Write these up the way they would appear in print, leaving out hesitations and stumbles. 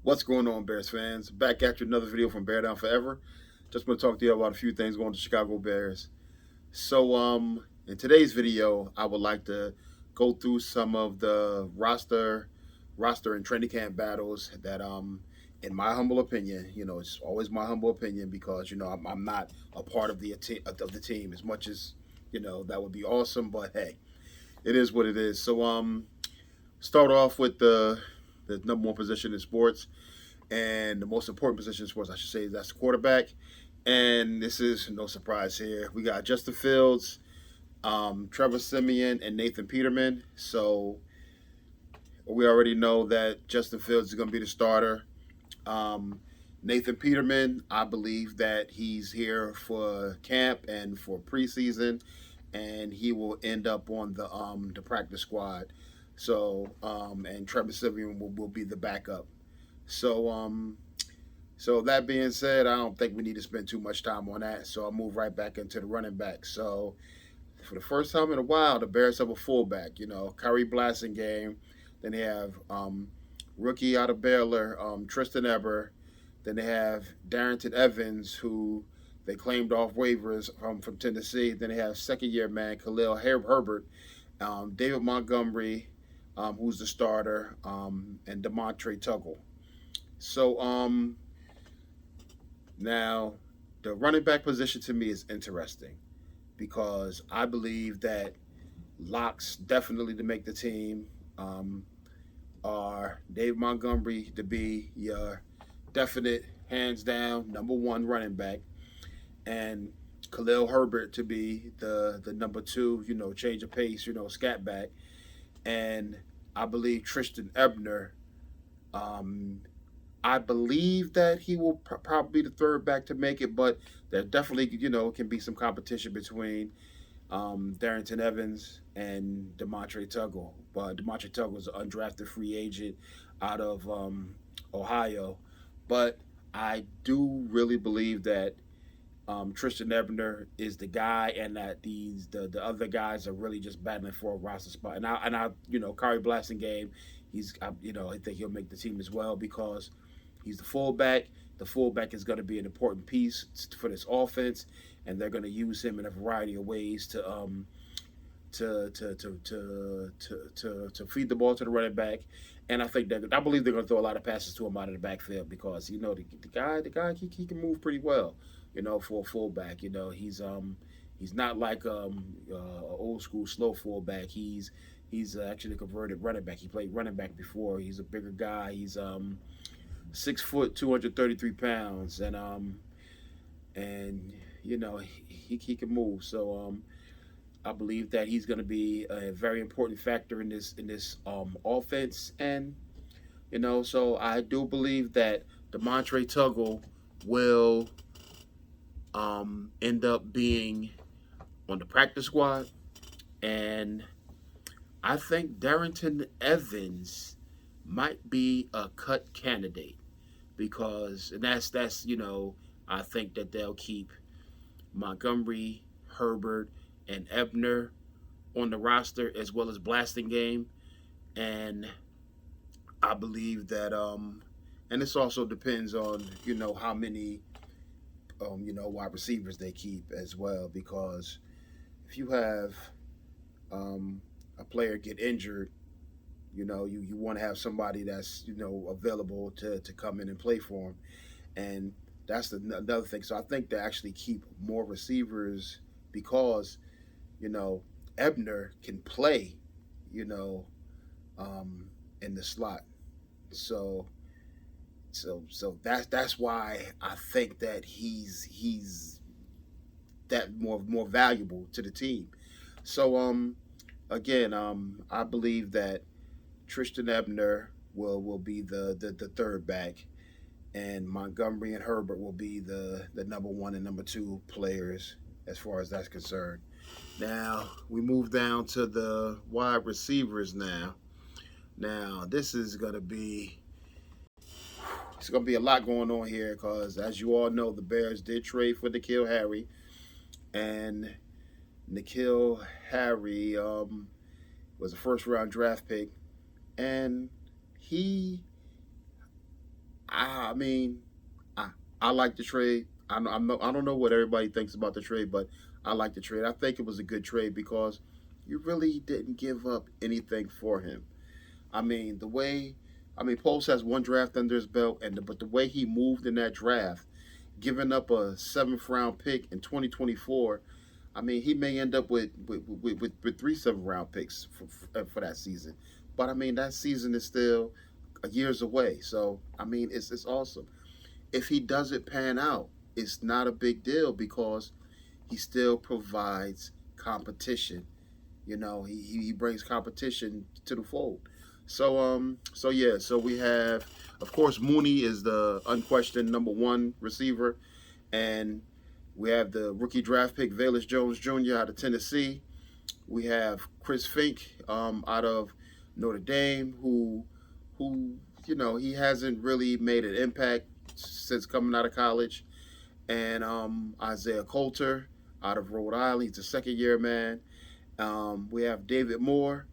What's going on, Bears fans? Back at you another video from Bear Down Forever. Just want to talk to you about a few things going to Chicago Bears. In today's video, I would like to go through some of the roster and training camp battles that, in my humble opinion, it's always my humble opinion because I'm not a part of the team as much as that would be awesome. But hey, it is what it is. Start off with the number one position in sports and the most important position in sports, I should say, that's the quarterback. And this is no surprise here. We got Justin Fields, Trevor Siemian, and Nathan Peterman. So we already know that Justin Fields is going to be the starter. Nathan Peterman, I believe that he's here for camp and for preseason, and he will end up on the practice squad. And Trevor Siemian will be the backup. So so that being said, I don't think we need to spend too much time on that. So I'll move right back into the running back. So for the first time in a while, the Bears have a fullback. Kyrie Blasingame. Then they have rookie out of Baylor, Tristan Eber. Then they have Darrington Evans, who they claimed off waivers from Tennessee. Then they have second-year man Khalil Herbert, David Montgomery, who's the starter, and Demontre Tuggle. So now the running back position to me is interesting because I believe that locks definitely to make the team are Dave Montgomery to be your definite, hands down, number one running back, and Khalil Herbert to be the number two, change of pace, scat back. And I believe Tristan Ebner, I believe that he will probably be the third back to make it, but there definitely, can be some competition between Darrington Evans and Demontre Tuggle. But Demontre Tuggle is an undrafted free agent out of Ohio. But I do really believe that Tristan Ebner is the guy, and that the other guys are really just battling for a roster spot. And I Kari Blasingame, I think he'll make the team as well because he's the fullback. The fullback is going to be an important piece for this offense, and they're going to use him in a variety of ways to feed the ball to the running back. And I believe they're going to throw a lot of passes to him out of the backfield because the guy he can move pretty well. For a fullback, he's not like old school slow fullback. He's actually a converted running back. He played running back before. He's a bigger guy. He's 6 foot, 233 pounds, and he can move. So I believe that he's going to be a very important factor in this offense, and so I do believe that Demontre Tuggle will end up being on the practice squad, and I think Darrington Evans might be a cut candidate because, and that's I think that they'll keep Montgomery, Herbert, and Ebner on the roster as well as Blasingame, and I believe that and this also depends on how many wide receivers they keep as well, because if you have a player get injured, you want to have somebody that's available to come in and play for him, and that's another thing. So I think they actually keep more receivers because Ebner can play in the slot. So that's why I think that he's that more valuable to the team. So again, I believe that Tristan Ebner will be the third back, and Montgomery and Herbert will be the number one and number two players as far as that's concerned. Now we move down to the wide receivers now. Now this is gonna be it's gonna be a lot going on here because, as you all know, the Bears did trade for N'Keal Harry, and N'Keal Harry was a first round draft pick, and he I mean, I I like the trade. I don't know what everybody thinks about the trade, but I like the trade. I think it was a good trade because you really didn't give up anything for him. I mean, Post has one draft under his belt, but the way he moved in that draft, giving up a seventh round pick in 2024, I mean, he may end up with three seventh round picks for that season. But I mean, that season is still years away. So I mean, it's awesome. If he doesn't pan out, it's not a big deal because he still provides competition. He brings competition to the fold. So yeah, so we have, of course, Mooney is the unquestioned number one receiver, and we have the rookie draft pick Velus Jones Jr. out of Tennessee. We have Chris Fink out of Notre Dame, who he hasn't really made an impact since coming out of college, and Isaiah Coulter out of Rhode Island. He's a second year man. We have David Moore,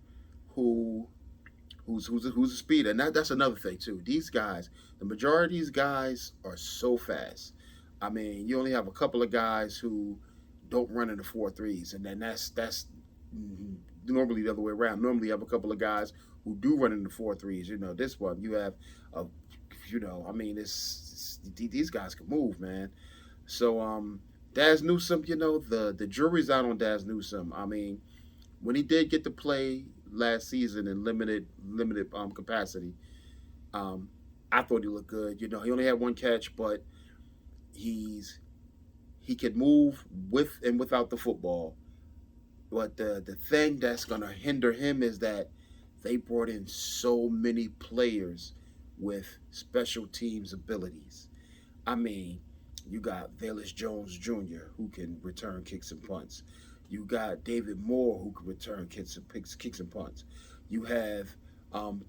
who who's a speeder, and that's another thing too. These guys, the majority of these guys are so fast. I mean, you only have a couple of guys who don't run in the 4.3s, and then that's normally the other way around. Normally, you have a couple of guys who do run in the 4.3s. This one you have, a, I mean, these guys can move, man. So, Daz Newsome, the jury's out on Daz Newsome. I mean, when he did get to play last season in limited capacity, I thought he looked good. He only had one catch, but he could move with and without the football. But the thing that's gonna hinder him is that they brought in so many players with special teams abilities. I mean, you got Velus Jones Jr. who can return kicks and punts. You got David Moore who can return kicks and punts. You have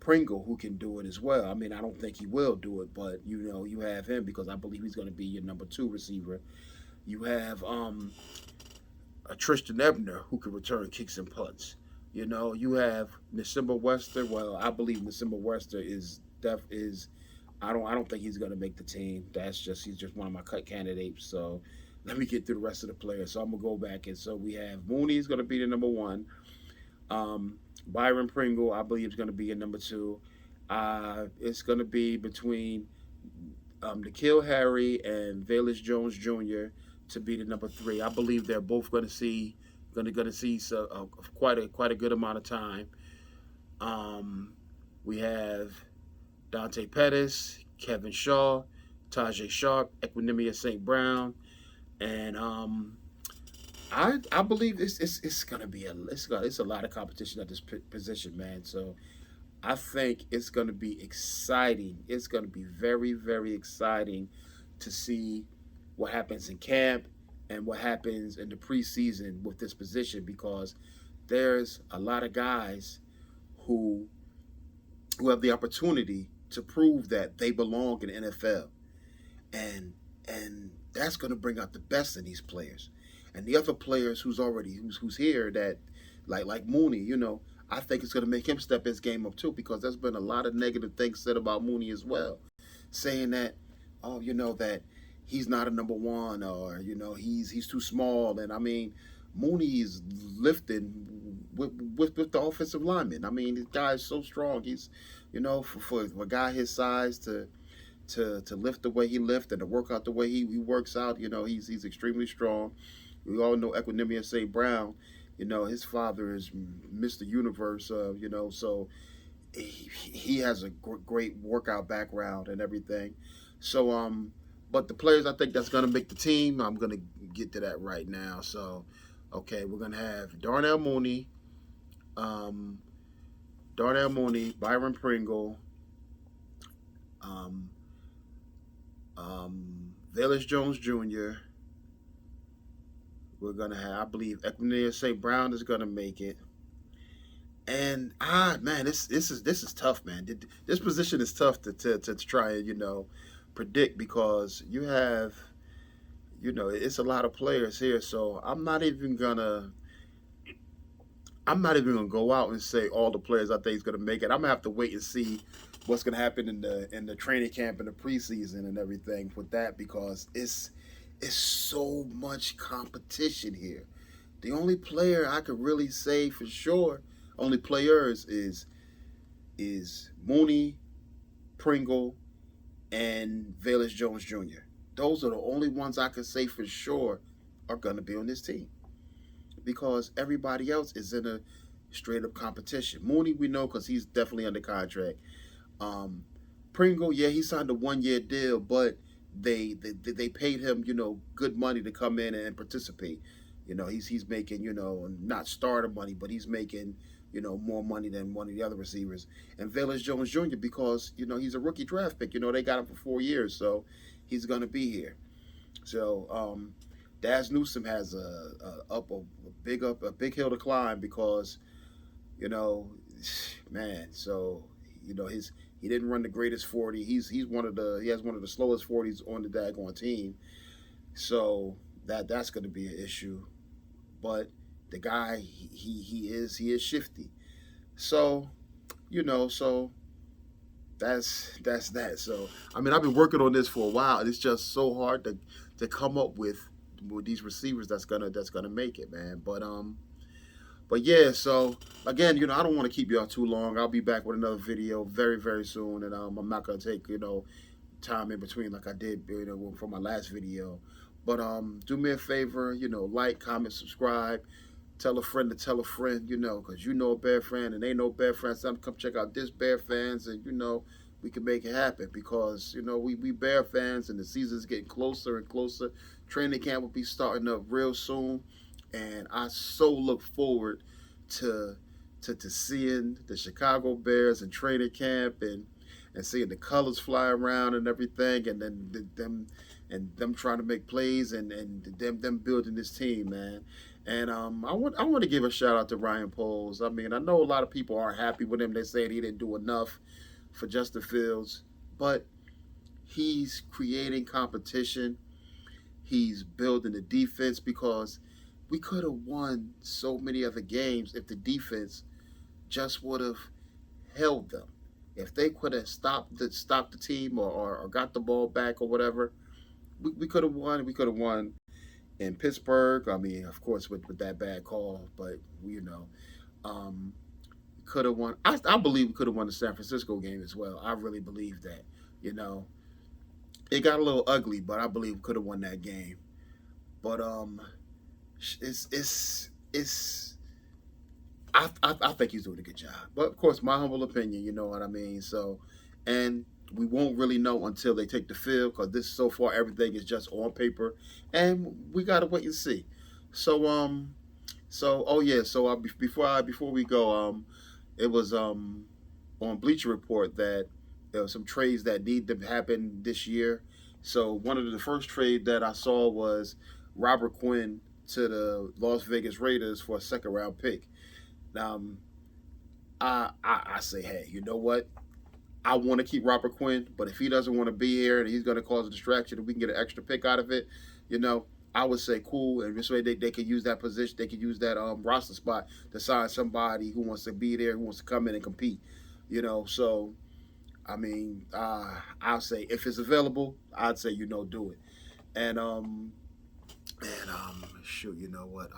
Pringle who can do it as well. I mean, I don't think he will do it, but you have him because I believe he's going to be your number two receiver. You have a Tristan Ebner who can return kicks and punts. You have Nisimba Wester. Well, I believe Nisimba Wester is. I don't think he's gonna make the team. He's just one of my cut candidates. So let me get through the rest of the players. So I'm gonna go back, and so we have Mooney is gonna be the number one. Byron Pringle, I believe, is gonna be a number two. It's gonna be between N'Keal Harry and Velus Jones Jr. to be the number three. I believe they're both gonna see quite a good amount of time. We have Dante Pettis, Kevin Shaw, Tajay Sharp, Equinemius St. Brown, and I believe it's gonna be it's a lot of competition at this position, man. So I think it's gonna be exciting. It's gonna be very very exciting to see what happens in camp and what happens in the preseason with this position because there's a lot of guys who have the opportunity to prove that they belong in the NFL, and that's going to bring out the best in these players, and the other players who's here that like Mooney, I think it's going to make him step his game up too because there's been a lot of negative things said about Mooney as well, saying that that he's not a number one or he's too small, and I mean Mooney is lifting with the offensive lineman. I mean, this guy is so strong. He's, for a guy his size to lift the way he lifts and to work out the way he works out, he's extremely strong. We all know Equinemius St. Brown. His father is Mr. Universe. So he has a great workout background and everything. So but the players I think that's gonna make the team, I'm gonna get to that right now. So. Okay, we're gonna have Darnell Mooney, Byron Pringle, Velus Jones Jr. We're gonna have, I believe, Equinemius St. Brown is gonna make it. And man, this is tough, man. This position is tough to try and predict because you have. It's a lot of players here, so I'm not even gonna I'm not even gonna go out and say all the players I think is gonna make it. I'm gonna have to wait and see what's gonna happen in the training camp and the preseason and everything with that, because it's so much competition here. The only player I could really say for sure, only players is Mooney, Pringle, and Velus Jones Jr. Those are the only ones I could say for sure are gonna be on this team, because everybody else is in a straight up competition. Mooney, we know because he's definitely under contract. Um, Pringle, yeah, he signed a 1 year deal, but they paid him, good money to come in and participate. He's making, not starter money, but he's making, more money than one of the other receivers. And Velus Jones Jr., because he's a rookie draft pick. They got him for 4 years, so he's gonna be here. So Daz Newsome has a big hill to climb, because you know, man. So his he didn't run the greatest 40. He has one of the slowest 40s on the daggone team. So that's going to be an issue. But the guy, he is shifty. So so that's that. So I mean, I've been working on this for a while. It's just so hard to come up with these receivers that's gonna make it, man. But yeah, so again, I don't want to keep y'all too long. I'll be back with another video very, very soon, and I'm not gonna take time in between like I did for my last video. But do me a favor, like, comment, subscribe, tell a friend to tell a friend, because a Bear fan and they know Bear fans. So come check out this Bear fans, and we can make it happen, because we Bear fans, and the season's getting closer and closer. Training camp will be starting up real soon, and I so look forward to seeing the Chicago Bears in training camp, and seeing the colors fly around and everything, and then them trying to make plays, and them building this team, man. And I want to give a shout out to Ryan Poles. I mean, I know a lot of people aren't happy with him. They said he didn't do enough for Justin Fields, but he's creating competition. He's building the defense, because we could have won so many other games if the defense just would have held them. If they could have stopped the team, or got the ball back or whatever, we could have won. We could have won in Pittsburgh. I mean, of course, with that bad call, but um, could have won. I believe we could have won the San Francisco game as well. I really believe that. It got a little ugly, but I believe we could have won that game. But it's I think he's doing a good job. But of course, my humble opinion, you know what I mean. So, and we won't really know until they take the field, because this so far everything is just on paper, and we gotta wait and see. So oh yeah, so before we go, it was on Bleacher Report that there were some trades that need to happen this year. So one of the first trade that I saw was Robert Quinn to the Las Vegas Raiders for a second round pick. I say, hey, you know what? I want to keep Robert Quinn, but if he doesn't want to be here and he's going to cause a distraction and we can get an extra pick out of it, I would say cool. And this way they could use that position, they could use that roster spot to sign somebody who wants to be there, who wants to come in and compete. So I mean, I'll say if it's available, I'd say do it. And shoot, you know what?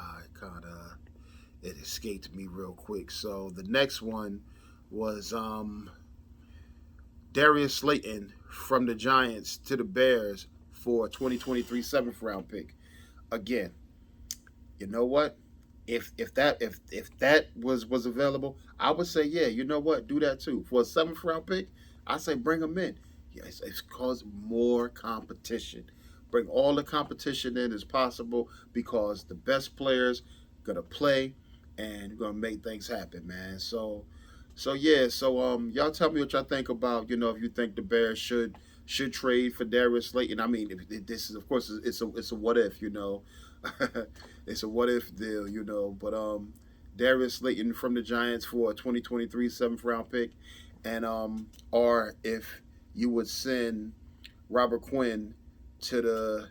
It escaped me real quick. So the next one was Darius Slayton from the Giants to the Bears for a 2023 seventh round pick. Again, you know what? If that was available, I would say, yeah, you know what? Do that too. For a seventh round pick, I say bring them in. Yeah, it's cause more competition. Bring all the competition in as possible, because the best players gonna play and gonna make things happen, man. So yeah, so y'all tell me what y'all think about, if you think the Bears should trade for Darius Slayton. I mean, if this is, of course, it's a what if, it's a what if deal, But Darius Slayton from the Giants for a 2023 seventh round pick, and or if you would send Robert Quinn to the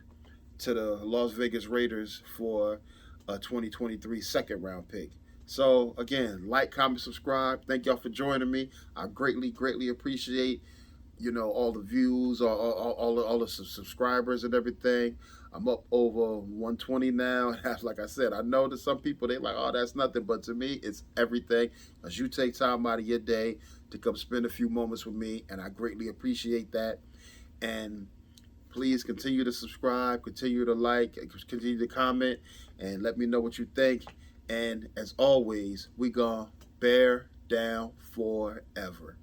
Las Vegas Raiders for a 2023 second round pick. So again, like, comment, subscribe. Thank y'all for joining me. I greatly appreciate all the views, all the subscribers and everything. I'm up over 120 now. Like I said, I know that some people, they like, oh, that's nothing, but to me, it's everything. As you take time out of your day to come spend a few moments with me, and I greatly appreciate that. And please continue to subscribe, continue to like, continue to comment, and let me know what you think. And as always, we gonna bear down forever.